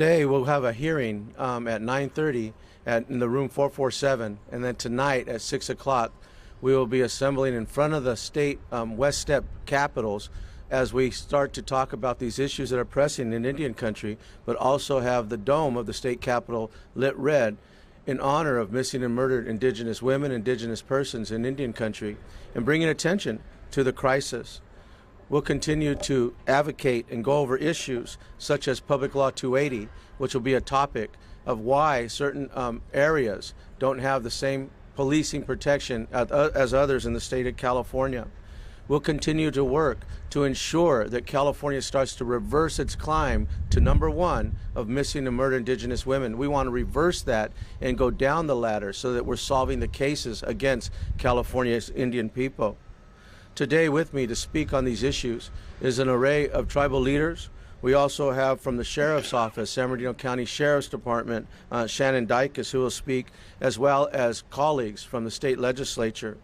Today we'll have a hearing at 9:30 in the room 447, and then tonight at 6 o'clock we will be assembling in front of the state West Step capitals as we start to talk about these issues that are pressing in Indian country, but also have the dome of the state capitol lit red in honor of missing and murdered Indigenous women, Indigenous persons in Indian country, and bringing attention to the crisis. We'll continue to advocate and go over issues such as Public Law 280, which will be a topic of why certain areas don't have the same policing protection as others in the state of California. We'll continue to work to ensure that California starts to reverse its climb to #1 of missing and murdered Indigenous women. We want to reverse that and go down the ladder so that we're solving the cases against California's Indian people. Today with me to speak on these issues is an array of tribal leaders. We also have from the Sheriff's Office, San Bernardino County Sheriff's Department, Shannon Dykes, who will speak, as well as colleagues from the state legislature.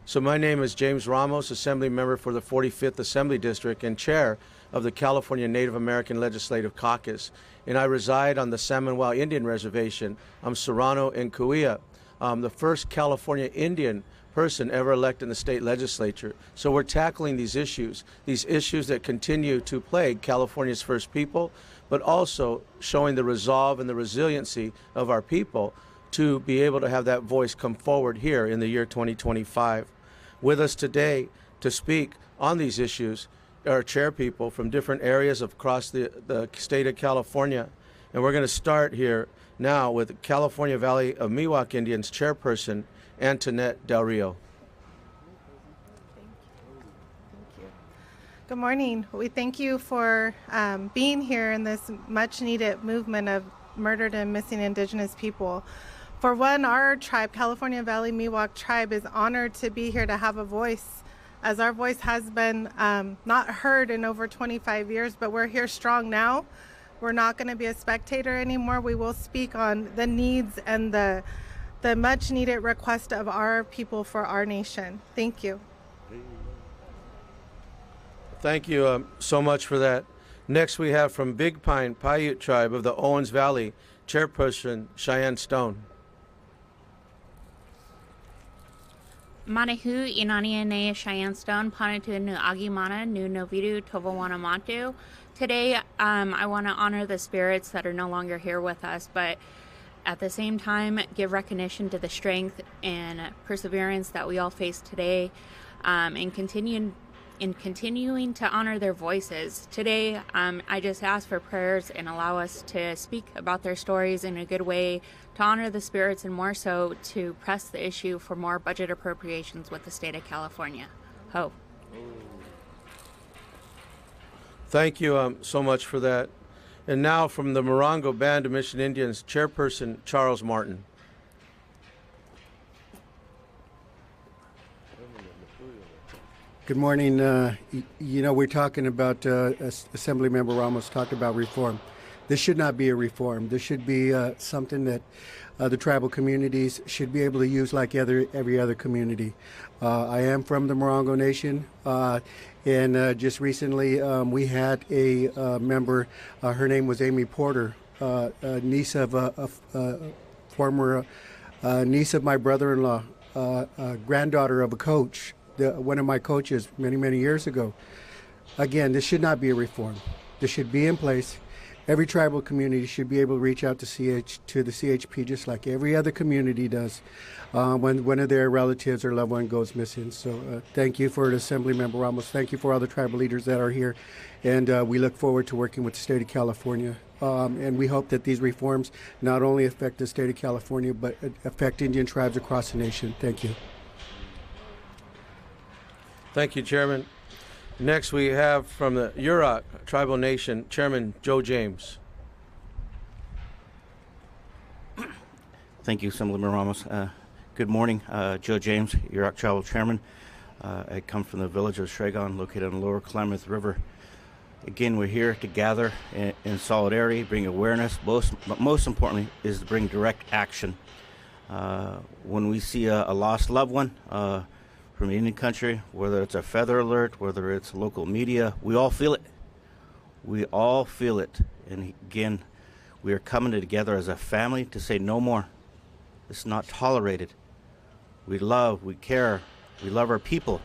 So my name is James Ramos, Assembly Member for the 45th Assembly District and Chair of the California Native American Legislative Caucus. And I reside on the San Manuel Indian Reservation. I'm Serrano and Cahuilla, the first California Indian person ever elected in the state legislature. So we're tackling these issues that continue to plague California's first people, but also showing the resolve and the resiliency of our people to be able to have that voice come forward here in the year 2025. With us today to speak on these issues are chair people from different areas across the state of California. And we're going to start here now with California Valley of Miwok Indians chairperson, Antoinette Del Rio. Thank you. Good morning. We thank you for being here in this much needed movement of murdered and missing Indigenous people. For one, our tribe, California Valley Miwok tribe, is honored to be here to have a voice, as our voice has been not heard in over 25 years, but we're here strong now. We're not going to be a spectator anymore. We will speak on the needs and the much needed request of our people for our nation. Thank you. Thank you so much for that. Next we have from Big Pine Paiute tribe of the Owens Valley, chairperson Cheyenne Stone. Manahu Inania Ne Cheyenne Stone Panatu Nu Agimana Nu Novidu Tovawanamatu. Today I want to honor the spirits that are no longer here with us, but at the same time give recognition to the strength and perseverance that we all face today, and continuing to honor their voices. Today I just ask for prayers and allow us to speak about their stories in a good way, to honor the spirits, and more so to press the issue for more budget appropriations with the state of California. Ho. Thank you so much for that. And now from the Morongo Band of Mission Indians, chairperson Charles Martin. Good morning. We're talking about Assemblymember Ramos talked about reform. This should not be a reform. This should be something that the tribal communities should be able to use like every other community. I am from the Morongo Nation, and just recently we had a member, her name was Amy Porter, niece of former niece of my brother-in-law, granddaughter of a coach, one of my coaches many years ago. Again, this should not be a reform. This should be in place. Every tribal community should be able to reach out to the CHP just like every other community does when one of their relatives or loved one goes missing. So thank you for Assemblymember Ramos. Thank you for all the tribal leaders that are here. And we look forward to working with the state of California. And we hope that these reforms not only affect the state of California, but affect Indian tribes across the nation. Thank you. Thank you, Chairman. Next, we have from the Yurok Tribal Nation, Chairman Joe James. Thank you, Assemblymember Ramos. Good morning, Joe James, Yurok Tribal Chairman. I come from the village of Shregon, located on the lower Klamath River. Again, we're here to gather in solidarity, bring awareness, but most importantly is to bring direct action. When we see a lost loved one, from Indian country, whether it's a feather alert, whether it's local media, we all feel it. We all feel it. And again, We are coming together as a family to say no more. This is not tolerated. We love, we care, we love our people.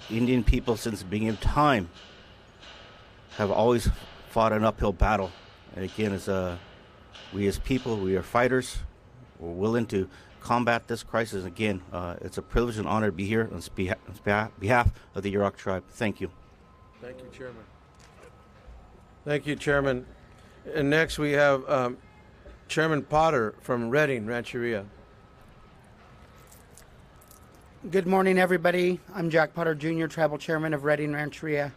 Indian people, since the beginning of time, have always fought an uphill battle. And again, we as people, we are fighters. We're willing to combat this crisis. Again, it's a privilege and honor to be here on behalf of the Yurok tribe. Thank you. Thank you, Chairman. Thank you, Chairman. And next we have Chairman Potter from Redding Rancheria. Good morning, everybody. I'm Jack Potter Jr., Tribal Chairman of Redding Rancheria.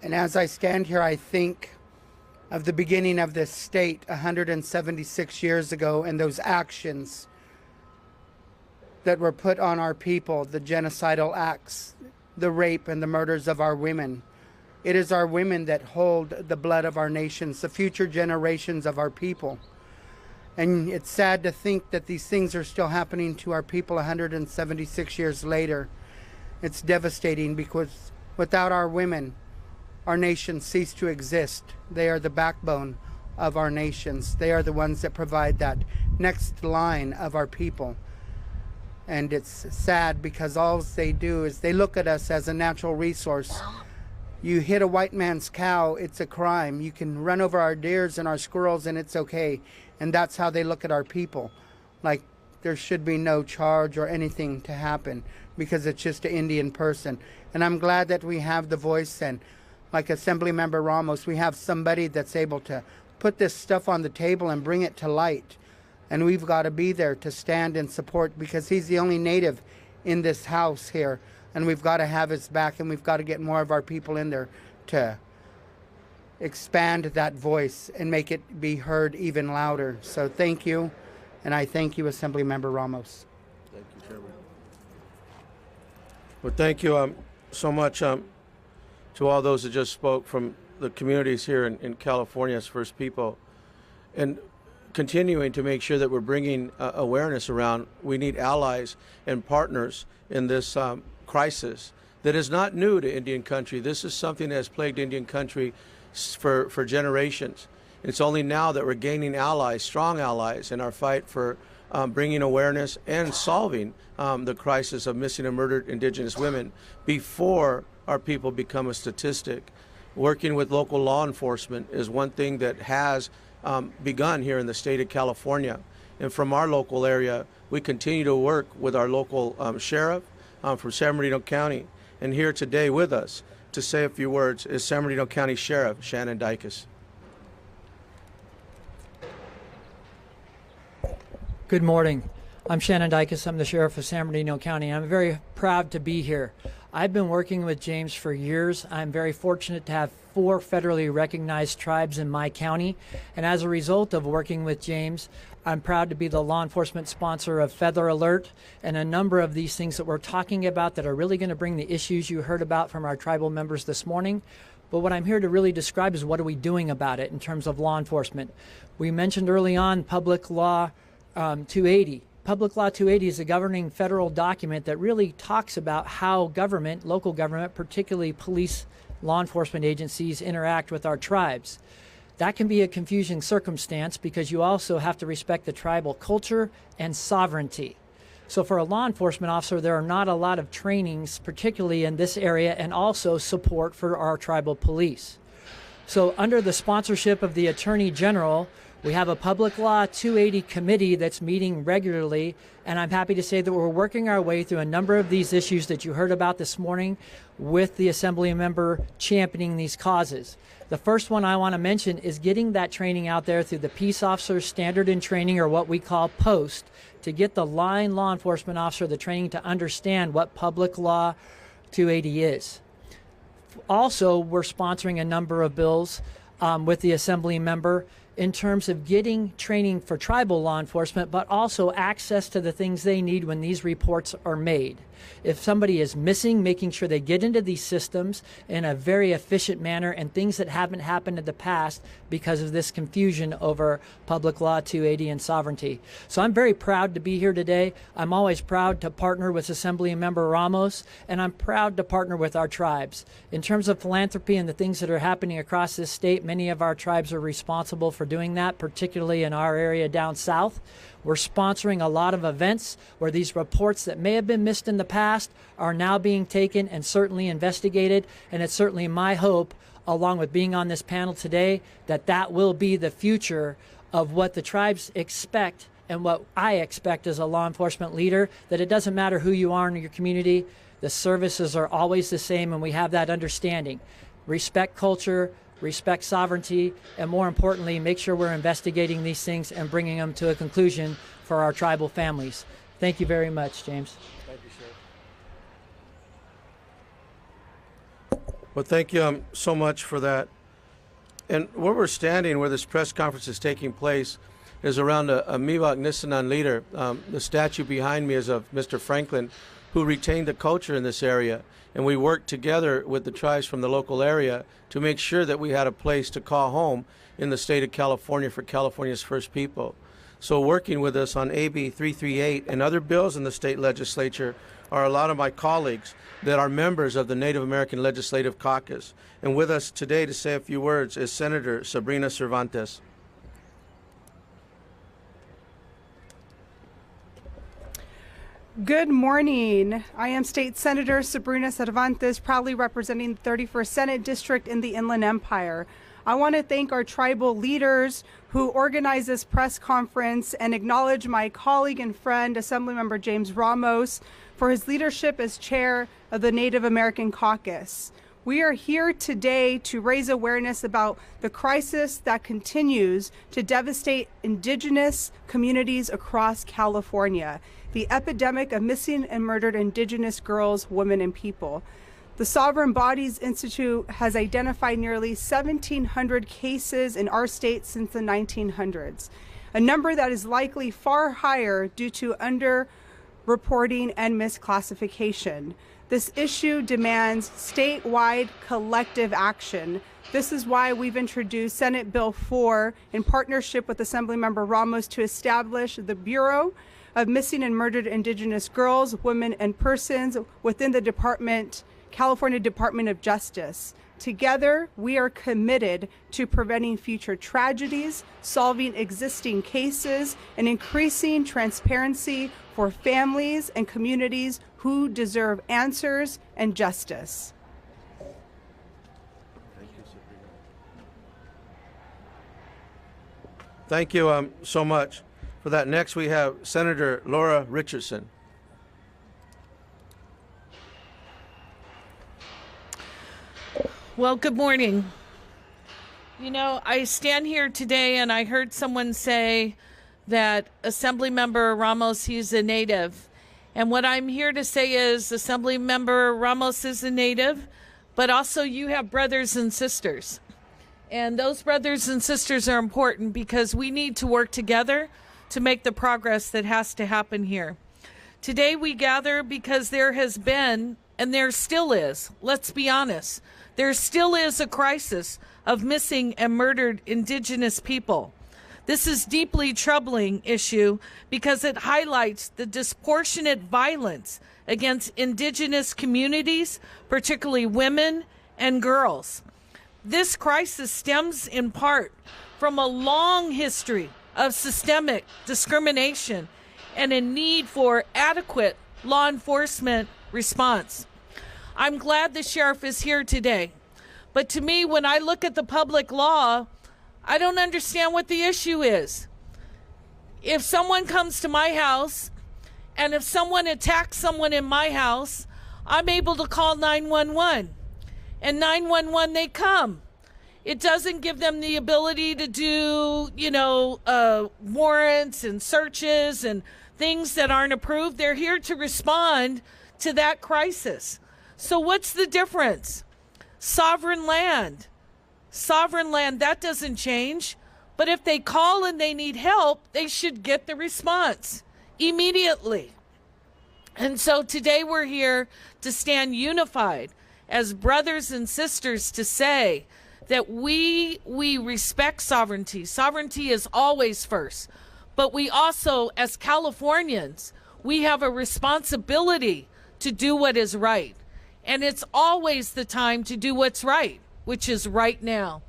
And as I stand here, I think of the beginning of this state 176 years ago and those actions that were put on our people, the genocidal acts, the rape and the murders of our women. It is our women that hold the blood of our nations, the future generations of our people. And it's sad to think that these things are still happening to our people 176 years later. It's devastating because without our women, our nations cease to exist. They are the backbone of our nations. They are the ones that provide that next line of our people. And it's sad because all they do is they look at us as a natural resource. You hit a white man's cow, it's a crime. You can run over our deers and our squirrels and it's okay. And that's how they look at our people. Like there should be no charge or anything to happen because it's just an Indian person. And I'm glad that we have the voice, and like Assemblymember Ramos, we have somebody that's able to put this stuff on the table and bring it to light. And we've got to be there to stand and support because he's the only native in this house here. And we've got to have his back, and we've got to get more of our people in there to expand that voice and make it be heard even louder. So thank you, and I thank you, Assemblymember Ramos. Thank you, Chairman. Well, thank you so much to all those that just spoke from the communities here in California as First People, and continuing to make sure that we're bringing awareness around. We need allies and partners in this crisis that is not new to Indian country. This is something that has plagued Indian country for generations. It's only now that we're gaining allies, strong allies, in our fight for bringing awareness and solving the crisis of missing and murdered Indigenous women before our people become a statistic. Working with local law enforcement is one thing that has begun here in the state of California. And from our local area, we continue to work with our local sheriff from San Bernardino County. And here today with us to say a few words is San Bernardino County Sheriff Shannon Dykes. Good morning. I'm Shannon Dykes. I'm the Sheriff of San Bernardino County. I'm very proud to be here. I've been working with James for years. I'm very fortunate to have 4 federally recognized tribes in my county. And as a result of working with James, I'm proud to be the law enforcement sponsor of Feather Alert and a number of these things that we're talking about that are really going to bring the issues you heard about from our tribal members this morning. But what I'm here to really describe is what are we doing about it in terms of law enforcement. We mentioned early on Public Law 280. Public Law 280 is a governing federal document that really talks about how government, local government, particularly police, law enforcement agencies interact with our tribes. That can be a confusing circumstance because you also have to respect the tribal culture and sovereignty. So for a law enforcement officer, there are not a lot of trainings, particularly in this area, and also support for our tribal police. So under the sponsorship of the Attorney General, we have a Public Law 280 committee that's meeting regularly, and I'm happy to say that we're working our way through a number of these issues that you heard about this morning with the Assembly member championing these causes. The first one I want to mention is getting that training out there through the Peace Officer Standard in Training, or what we call POST, to get the line law enforcement officer the training to understand what Public Law 280 is. Also, we're sponsoring a number of bills with the Assembly member, in terms of getting training for tribal law enforcement, but also access to the things they need when these reports are made. If somebody is missing, making sure they get into these systems in a very efficient manner, and things that haven't happened in the past because of this confusion over Public Law 280 and sovereignty. So I'm very proud to be here today. I'm always proud to partner with Assemblymember Ramos, and I'm proud to partner with our tribes. In terms of philanthropy and the things that are happening across this state, many of our tribes are responsible for doing that, particularly in our area down south. We're sponsoring a lot of events where these reports that may have been missed in the past are now being taken and certainly investigated. And it's certainly my hope, along with being on this panel today, that that will be the future of what the tribes expect and what I expect as a law enforcement leader, that it doesn't matter who you are in your community, the services are always the same, and we have that understanding. Respect culture, respect sovereignty, and more importantly, make sure we're investigating these things and bringing them to a conclusion for our tribal families. Thank you very much, James. Thank you, sir. Well, thank you so much for that. And where we're standing, where this press conference is taking place, is around a Miwok Nisenan leader. The statue behind me is of Mr. Franklin, who retained the culture in this area. And we worked together with the tribes from the local area to make sure that we had a place to call home in the state of California for California's first people. So working with us on AB 338 and other bills in the state legislature are a lot of my colleagues that are members of the Native American Legislative Caucus. And with us today to say a few words is Senator Sabrina Cervantes. Good morning. I am State Senator Sabrina Cervantes, proudly representing the 31st Senate District in the Inland Empire. I want to thank our tribal leaders who organized this press conference and acknowledge my colleague and friend, Assemblymember James Ramos, for his leadership as chair of the Native American Caucus. We are here today to raise awareness about the crisis that continues to devastate Indigenous communities across California, the epidemic of missing and murdered Indigenous girls, women, and people. The Sovereign Bodies Institute has identified nearly 1,700 cases in our state since the 1900s, a number that is likely far higher due to underreporting and misclassification. This issue demands statewide collective action. This is why we've introduced Senate Bill 4 in partnership with Assemblymember Ramos to establish the Bureau of Missing and Murdered Indigenous Girls, Women, and Persons within the California Department of Justice. Together, we are committed to preventing future tragedies, solving existing cases, and increasing transparency for families and communities who deserve answers and justice. Thank you so much for that. Next, we have Senator Laura Richardson. Well, good morning. You know, I stand here today and I heard someone say that Assemblymember Ramos, he's a native. And what I'm here to say is Assemblymember Ramos is a native, but also you have brothers and sisters. And those brothers and sisters are important because we need to work together to make the progress that has to happen here. Today we gather because there has been, and there still is, let's be honest, there still is a crisis of missing and murdered Indigenous people. This is deeply troubling issue because it highlights the disproportionate violence against Indigenous communities, particularly women and girls. This crisis stems in part from a long history of systemic discrimination and a need for adequate law enforcement response. I'm glad the sheriff is here today, but to me, when I look at the public law, I don't understand what the issue is. If someone comes to my house and if someone attacks someone in my house, I'm able to call 911. And 911, they come. It doesn't give them the ability to do, warrants and searches and things that aren't approved. They're here to respond to that crisis. So what's the difference? Sovereign land, that doesn't change. But if they call and they need help, they should get the response immediately. And so today we're here to stand unified as brothers and sisters to say that we respect sovereignty. Sovereignty is always first. But we also, as Californians, we have a responsibility to do what is right. And it's always the time to do what's right, which is right now.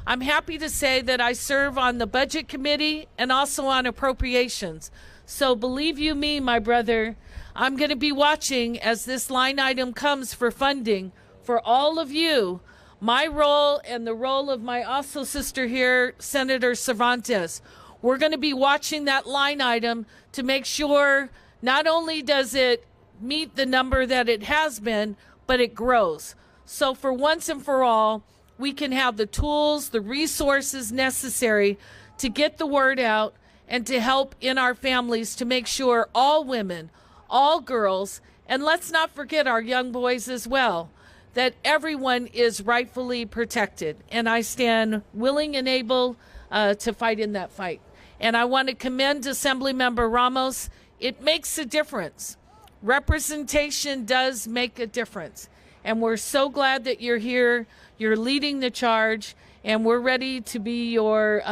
I'm happy to say that I serve on the Budget Committee and also on Appropriations. So believe you me, my brother, I'm going to be watching as this line item comes for funding for all of you. My role and the role of my also sister here, Senator Cervantes. We're going to be watching that line item to make sure not only does it meet the number that it has been, but it grows. So for once and for all, we can have the tools, the resources necessary to get the word out and to help in our families to make sure all women, all girls, and let's not forget our young boys as well, that everyone is rightfully protected. And I stand willing and able to fight in that fight. And I want to commend Assemblymember Ramos. It makes a difference. Representation does make a difference. And we're so glad that you're here. You're leading the charge, and we're ready to be your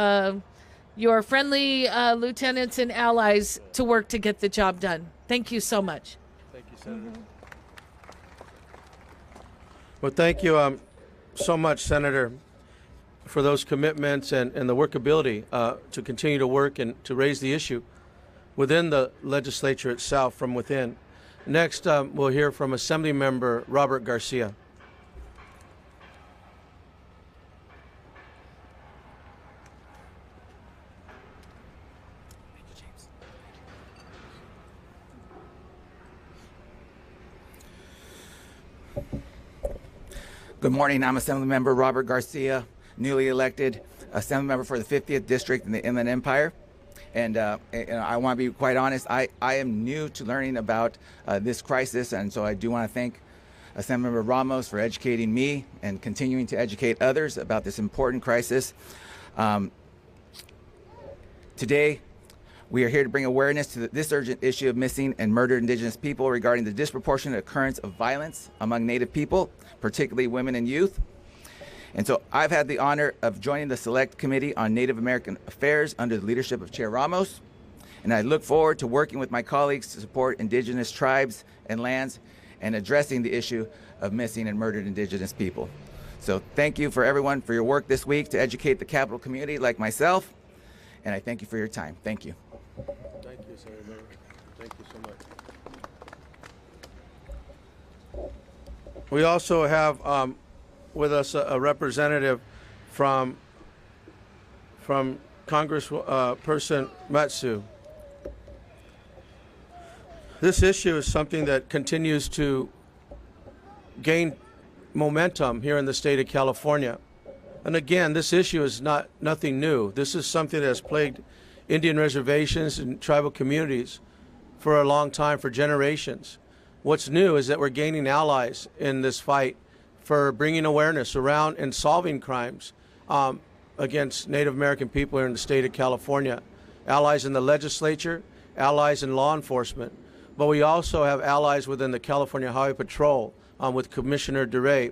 friendly lieutenants and allies to work to get the job done. Thank you so much. Thank you, Senator. Well, thank you so much, Senator, for those commitments and the workability to continue to work and to raise the issue within the legislature itself from within. Next, we'll hear from Assemblymember Robert Garcia. Good morning. I'm Assemblymember Robert Garcia, newly elected Assemblymember for the 50th District in the Inland Empire. And I want to be quite honest, I am new to learning about this crisis, and so I do want to thank Assemblymember Ramos for educating me and continuing to educate others about this important crisis. Today, we are here to bring awareness to this urgent issue of missing and murdered Indigenous people regarding the disproportionate occurrence of violence among Native people, particularly women and youth. And so I've had the honor of joining the Select Committee on Native American Affairs under the leadership of Chair Ramos. And I look forward to working with my colleagues to support Indigenous tribes and lands and addressing the issue of missing and murdered Indigenous people. So thank you for everyone for your work this week to educate the Capital community like myself. And I thank you for your time. Thank you. Thank you, Senator. Thank you so much. We also have with us a representative from Congressperson Matsu. This issue is something that continues to gain momentum here in the state of California. And again, this issue is nothing new. This is something that has plagued Indian reservations and tribal communities for a long time, for generations. What's new is that we're gaining allies in this fight for bringing awareness around and solving crimes against Native American people here in the state of California. Allies in the legislature, allies in law enforcement. But we also have allies within the California Highway Patrol with Commissioner DeRay,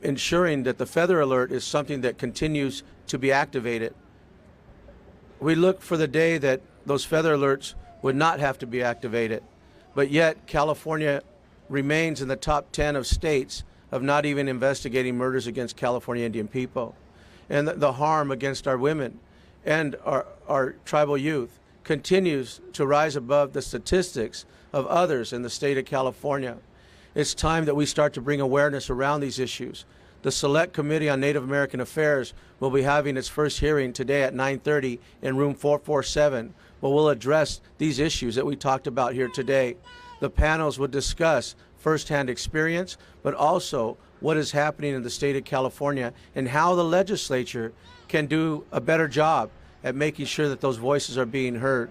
ensuring that the Feather Alert is something that continues to be activated. We look for the day that those Feather Alerts would not have to be activated. But yet, California remains in the top 10 of states of not even investigating murders against California Indian people. And the harm against our women and our tribal youth continues to rise above the statistics of others in the state of California. It's time that we start to bring awareness around these issues. The Select Committee on Native American Affairs will be having its first hearing today at 9:30 in room 447, where we'll address these issues that we talked about here today. The panels will discuss firsthand experience, but also what is happening in the state of California and how the legislature can do a better job at making sure that those voices are being heard.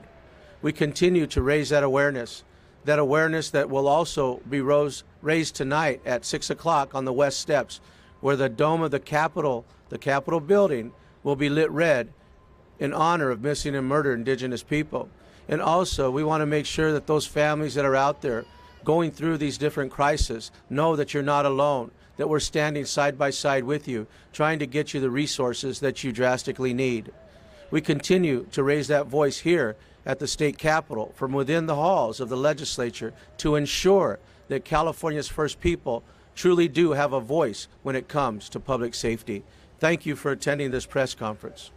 We continue to raise that awareness that will also be raised tonight at 6 o'clock on the West Steps, where the dome of the Capitol building, will be lit red in honor of missing and murdered Indigenous people. And also, we want to make sure that those families that are out there going through these different crises know that you're not alone, that we're standing side by side with you, trying to get you the resources that you drastically need. We continue to raise that voice here at the state capitol from within the halls of the legislature to ensure that California's first people truly do have a voice when it comes to public safety. Thank you for attending this press conference.